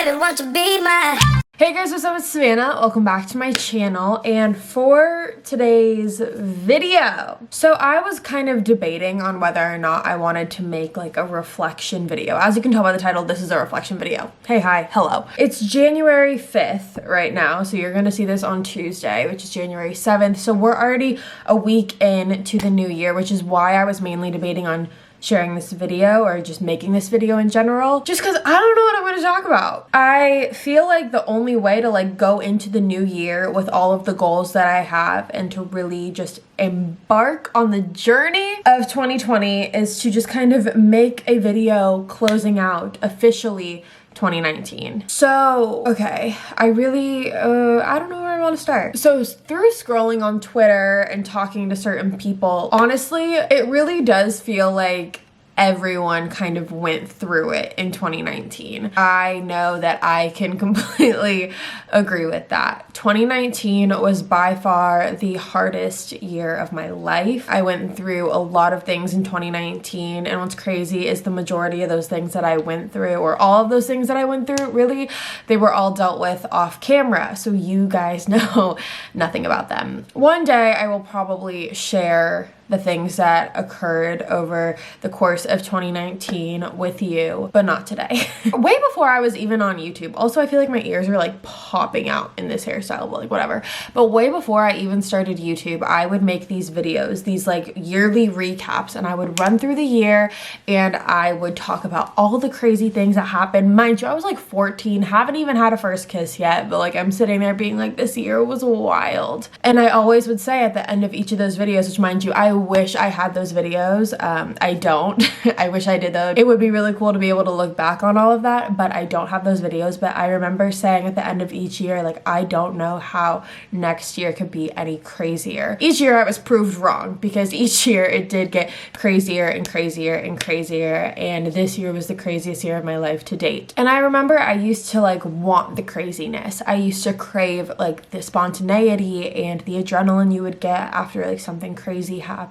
baby, won't you be my... Hey guys, what's up? It's Savannah. Welcome back to my channel. And for today's video, so I was kind of debating on whether or not I wanted to make like a reflection video. As you can tell by the title, this is a reflection video. Hey, hi, hello. It's January 5th right now, so you're gonna see this on Tuesday, which is January 7th. So we're already a week into the new year, which is why I was mainly debating on sharing this video or just making this video in general, just because I don't know what I'm going to talk about. I feel like the only way to like go into the new year with all of the goals that I have and to really just embark on the journey of 2020 is to just kind of make a video closing out officially 2019. So, okay, I really, I don't know where I want to start. So through scrolling on Twitter and talking to certain people, honestly, it really does feel like everyone kind of went through it in 2019. I know that I can completely agree with that. 2019 was by far the hardest year of my life. I went through a lot of things in 2019, and what's crazy is the majority of those things that I went through, or all of those things that I went through, really, they were all dealt with off camera, so you guys know nothing about them. One day I will probably share the things that occurred over the course of 2019 with you, but not today. Way before I was even on YouTube. Also, I feel like my ears are like popping out in this hairstyle, but like whatever. But way before I even started YouTube, I would make these videos, these like yearly recaps, and I would run through the year and I would talk about all the crazy things that happened. Mind you, I was like 14, haven't even had a first kiss yet, but like I'm sitting there being like, this year was wild. And I always would say at the end of each of those videos, which mind you, I wish I had those videos. I don't. I wish I did though. It would be really cool to be able to look back on all of that, but I don't have those videos. But I remember saying at the end of each year, like, I don't know how next year could be any crazier. Each year I was proved wrong, because each year it did get crazier and crazier and crazier, and this year was the craziest year of my life to date. And I remember I used to like want the craziness. I used to crave like the spontaneity and the adrenaline you would get after like something crazy happened.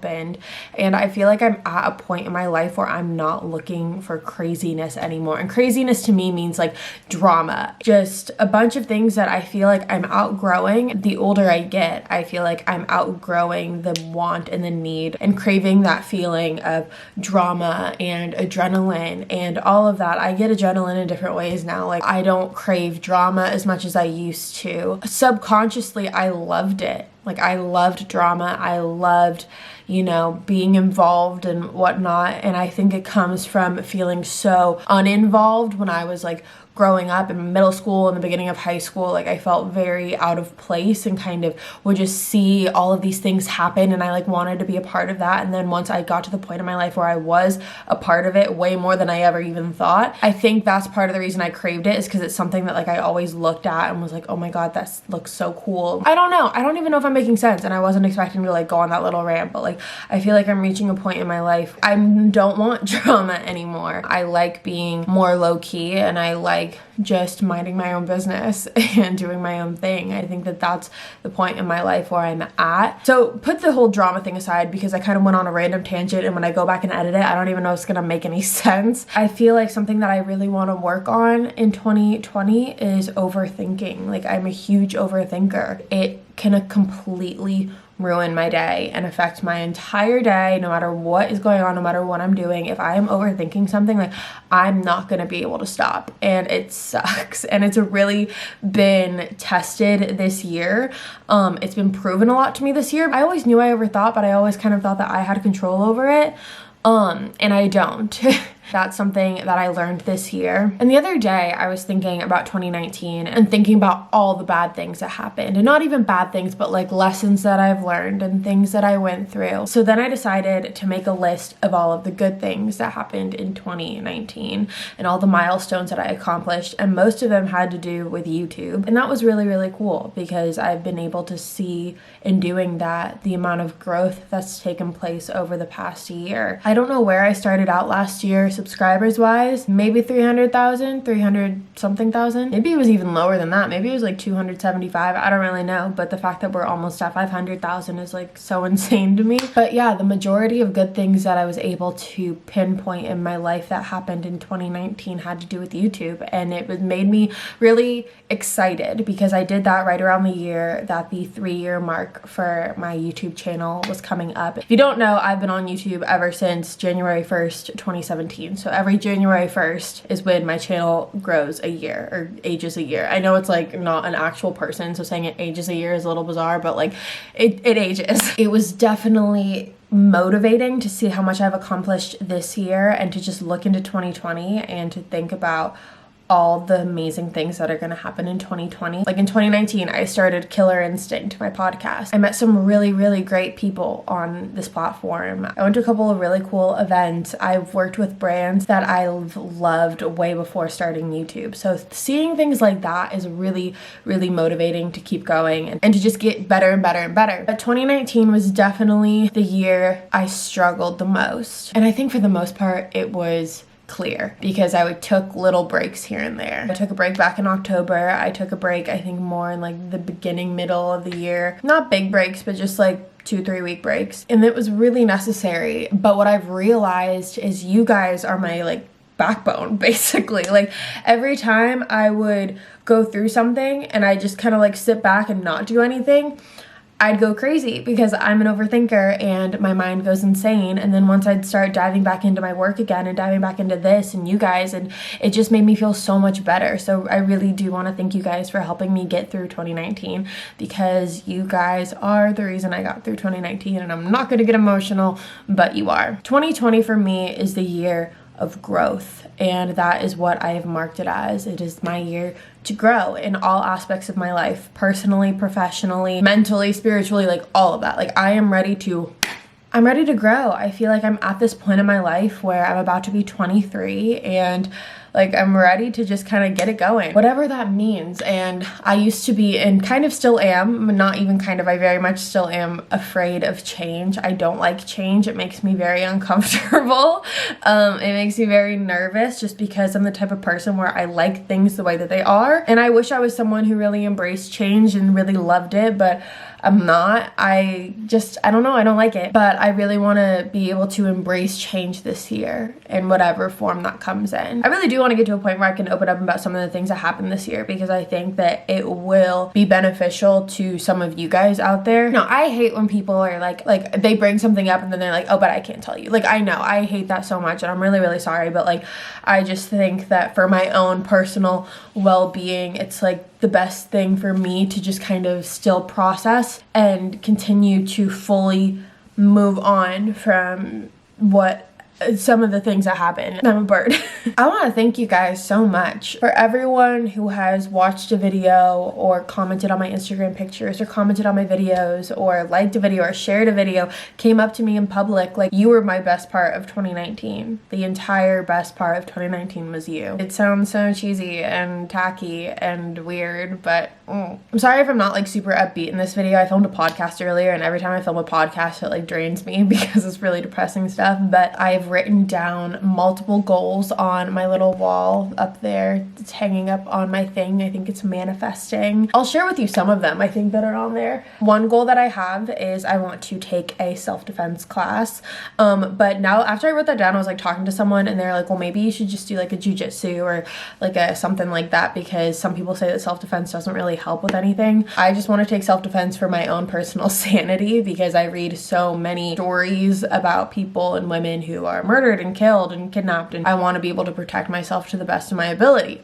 And I feel like I'm at a point in my life where I'm not looking for craziness anymore. And craziness to me means like drama, just a bunch of things that I feel like I'm outgrowing. The older I get, I feel like I'm outgrowing the want and the need and craving that feeling of drama and adrenaline and all of that. I get adrenaline in different ways now. Like, I don't crave drama as much as I used to. Subconsciously, I loved it. Like, I loved drama. I loved, you know, being involved and whatnot. And I think it comes from feeling so uninvolved when I was like growing up in middle school and the beginning of high school. Like, I felt very out of place and kind of would just see all of these things happen, and I like wanted to be a part of that. And then once I got to the point in my life where I was a part of it way more than I ever even thought, I think that's part of the reason I craved it, is because it's something that like I always looked at and was like, oh my god, that looks so cool. I don't know. I don't even know if I'm making sense, and I wasn't expecting to like go on that little rant, but like I feel like I'm reaching a point in my life I don't want drama anymore. I like being more low-key, and I like just minding my own business and doing my own thing. I think that that's the point in my life where I'm at. So put the whole drama thing aside, because I kind of went on a random tangent, and when I go back and edit it, I don't even know if it's gonna make any sense. I feel like something that I really want to work on in 2020 is overthinking. Like, I'm a huge overthinker. It can completely ruin my day and affect my entire day, no matter what is going on, no matter what I'm doing. If I am overthinking something, like, I'm not gonna be able to stop, and it sucks. And it's really been tested this year. It's been proven a lot to me this year. I always knew I overthought, but I always kind of thought that I had control over it. And I don't. That's something that I learned this year. And the other day I was thinking about 2019 and thinking about all the bad things that happened, and not even bad things, but like lessons that I've learned and things that I went through. So then I decided to make a list of all of the good things that happened in 2019 and all the milestones that I accomplished. And most of them had to do with YouTube. And that was really, really cool, because I've been able to see in doing that the amount of growth that's taken place over the past year. I don't know where I started out last year, subscribers wise, maybe 300,000, 300 something thousand. Maybe it was even lower than that. Maybe it was like 275. I don't really know, but the fact that we're almost at 500,000 is like so insane to me. But yeah, the majority of good things that I was able to pinpoint in my life that happened in 2019 had to do with YouTube, and it made me really excited because I did that right around the year that the 3-year mark for my YouTube channel was coming up. If you don't know, I've been on YouTube ever since January 1st, 2017. So every January 1st is when my channel grows a year or ages a year. I know it's like not an actual person, so saying it ages a year is a little bizarre, but like it ages. It was definitely motivating to see how much I've accomplished this year and to just look into 2020 and to think about all the amazing things that are going to happen in 2020. Like in 2019, I started Killer Instinct, my podcast. I met some really, really great people on this platform. I went to a couple of really cool events. I've worked with brands that I've loved way before starting YouTube. So seeing things like that is really, really motivating to keep going and to just get better and better and better. But 2019 was definitely the year I struggled the most. And I think for the most part, it was clear because I took little breaks here and there. I took a break back in October. I took a break, I think more in like the beginning, middle of the year. Not big breaks, but just like 2-3 week breaks. And it was really necessary. But what I've realized is you guys are my like backbone, basically. Like every time I would go through something and I just kind of like sit back and not do anything, I'd go crazy because I'm an overthinker and my mind goes insane. And then once I'd start diving back into my work again and diving back into this and you guys, and it just made me feel so much better. So I really do want to thank you guys for helping me get through 2019 because you guys are the reason I got through 2019, and I'm not going to get emotional, but you are. 2020 for me is the year of growth, and that is what I have marked it as. It is my year to grow in all aspects of my life, personally, professionally, mentally, spiritually, like all of that. Like I'm ready to grow. I feel like I'm at this point in my life where I'm about to be 23 and like I'm ready to just kind of get it going, whatever that means. And I used to be, and kind of still am, not even kind of, I very much still am afraid of change. I don't like change. It makes me very uncomfortable. It makes me very nervous just because I'm the type of person where I like things the way that they are. And I wish I was someone who really embraced change and really loved it, but I'm not. I don't know. I don't like it. But I really want to be able to embrace change this year in whatever form that comes in. I really do want to get to a point where I can open up about some of the things that happened this year because I think that it will be beneficial to some of you guys out there. No, I hate when people are like they bring something up and then they're like, oh, but I can't tell you. Like, I know. I hate that so much and I'm really, really sorry. But like, I just think that for my own personal well-being, it's like the best thing for me to just kind of still process and continue to fully move on from some of the things that happen. I'm a bird. I want to thank you guys so much for everyone who has watched a video or commented on my Instagram pictures or commented on my videos or liked a video or shared a video, came up to me in public. Like, you were my best part of 2019. The entire best part of 2019 was you. It sounds so cheesy and tacky and weird, but I'm sorry if I'm not like super upbeat in this video. I filmed a podcast earlier and every time I film a podcast it like drains me because it's really depressing stuff, but I've written down multiple goals on my little wall up there. It's hanging up on my thing. I think it's manifesting. I'll share with you some of them I think that are on there. One goal that I have is I want to take a self-defense class. But now after I wrote that down, I was like talking to someone and they're like, well, maybe you should just do like a jujitsu or like a something like that because some people say that self-defense doesn't really help with anything. I just want to take self-defense for my own personal sanity because I read so many stories about people and women who are murdered and killed and kidnapped, and I want to be able to protect myself to the best of my ability.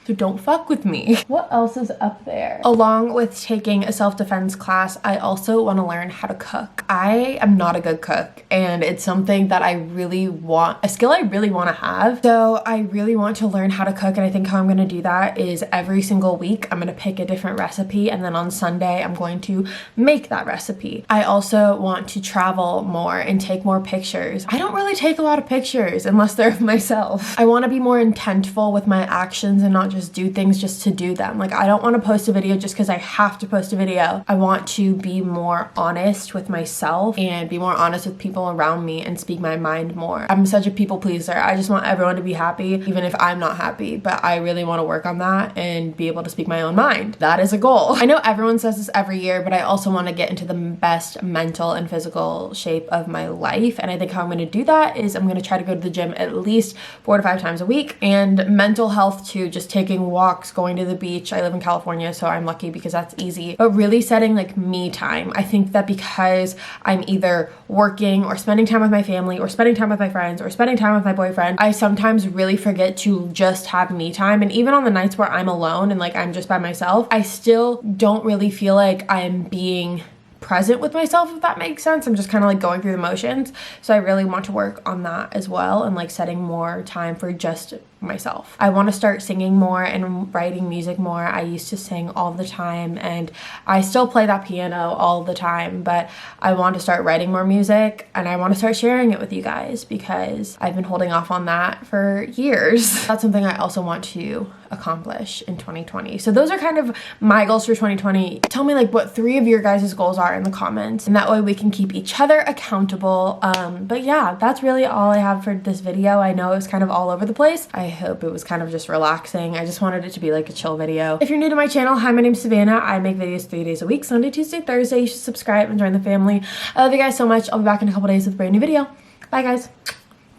So don't fuck with me. What else is up there? Along with taking a self-defense class, I also want to learn how to cook. I am not a good cook and it's something that I really want, a skill I really want to have. So I really want to learn how to cook, and I think how I'm going to do that is every single week I'm going to pick a different recipe and then on Sunday I'm going to make that recipe. I also want to travel more and take more pictures. I don't really take a lot of pictures unless they're of myself. I want to be more intentful with my actions and not just do things just to do them. Like, I don't want to post a video just because I have to post a video. I want to be more honest with myself and be more honest with people around me and speak my mind more. I'm such a people pleaser. I just want everyone to be happy, even if I'm not happy, but I really want to work on that and be able to speak my own mind. That is a goal. I know everyone says this every year, but I also want to get into the best mental and physical shape of my life. And I think how I'm going to do that is I'm going to try to go to the gym at least 4 to 5 times a week. And mental health too, just taking walks, going to the beach. I live in California, so I'm lucky because that's easy, but really setting like me time. I think that because I'm either working or spending time with my family or spending time with my friends or spending time with my boyfriend, I sometimes really forget to just have me time. And even on the nights where I'm alone and like I'm just by myself, I still don't really feel like I'm being present with myself, if that makes sense. I'm just kind of like going through the motions. So I really want to work on that as well, and like setting more time for just myself. I want to start singing more and writing music more. I used to sing all the time and I still play that piano all the time, but I want to start writing more music and I want to start sharing it with you guys because I've been holding off on that for years. That's something I also want to accomplish in 2020. So those are kind of my goals for 2020. Tell me like what 3 of your guys' goals are in the comments, and that way we can keep each other accountable. But yeah, that's really all I have for this video. I know it was kind of all over the place. I hope it was kind of just relaxing. I just wanted it to be like a chill video. If you're new to my channel, hi, my name's Savannah. I make videos 3 days a week, Sunday, Tuesday, Thursday. You should subscribe and join the family. I love you guys so much. I'll be back in a couple days with a brand new video. Bye guys.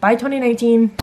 Bye 2019.